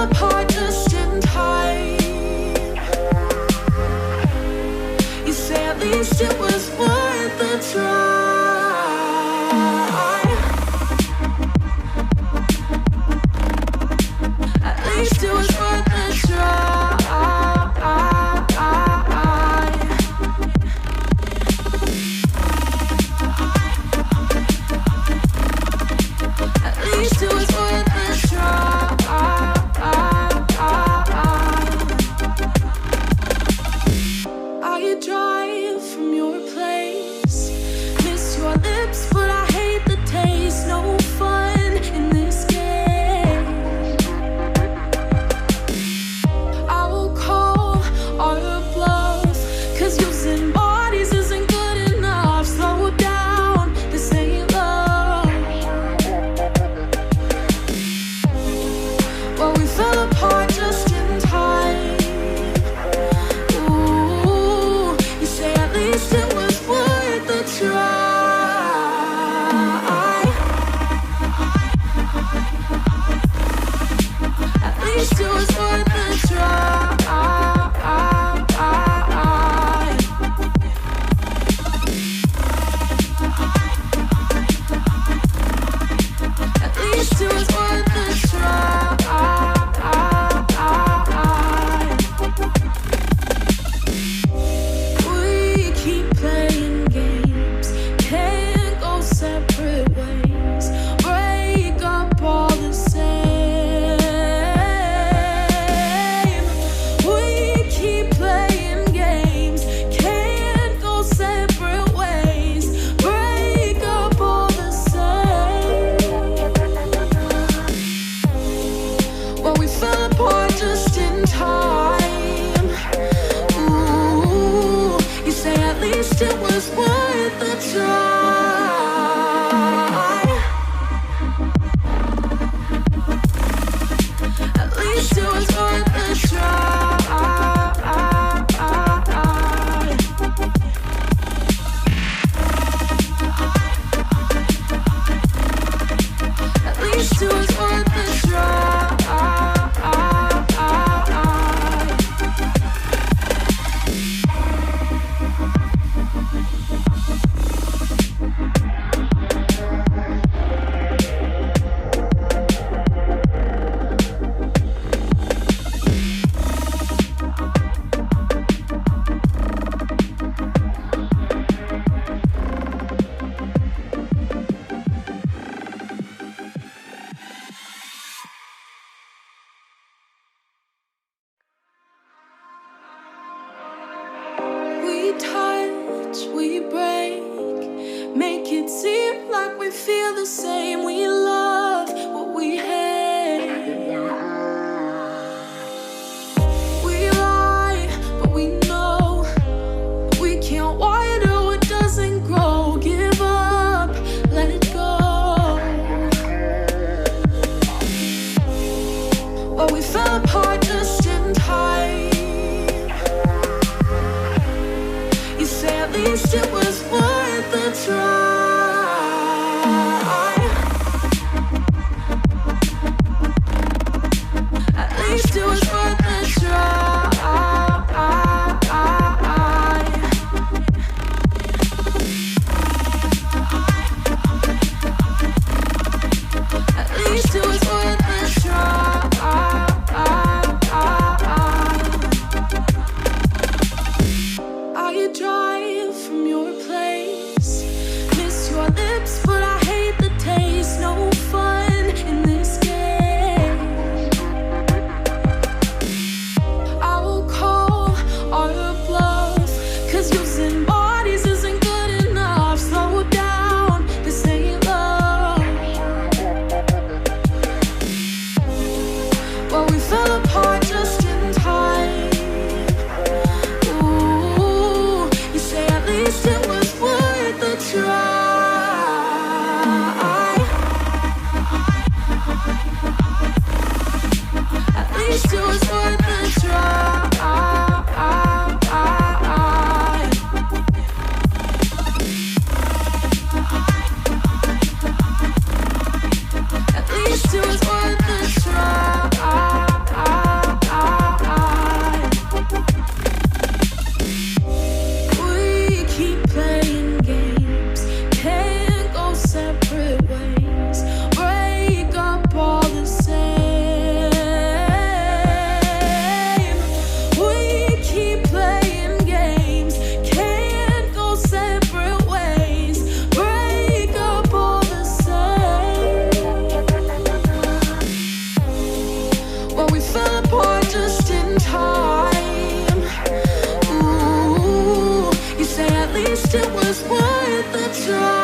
fell apart just in time. You say at least it was worth the try. At least it was worth the try. At least it was worth the try. I drive from your place, miss your lips, but I hate the taste. No fun in this game. I will call all your bluff, 'cause using bodies isn't good enough. Slow down, this ain't love. Well, we fell apart just in time. Ooh, you say at least it was worth the try. At least it was worth the try. At least it was worth the try. We keep playing games, can't go separate ways. Break up all the same. We keep playing games, can't go separate ways. Break up all the same. Well, we fell apart just in time. Ooh, you say at least it was worth the try. At least it was worth the try. At least it was worth the try. We touch, we break, make it seem like we feel the same. We love what we hate. We lie, but we know we can't water what doesn't grow. Give up, let it go. Well, we fell apart just in time. You say at least it was worth the try. try.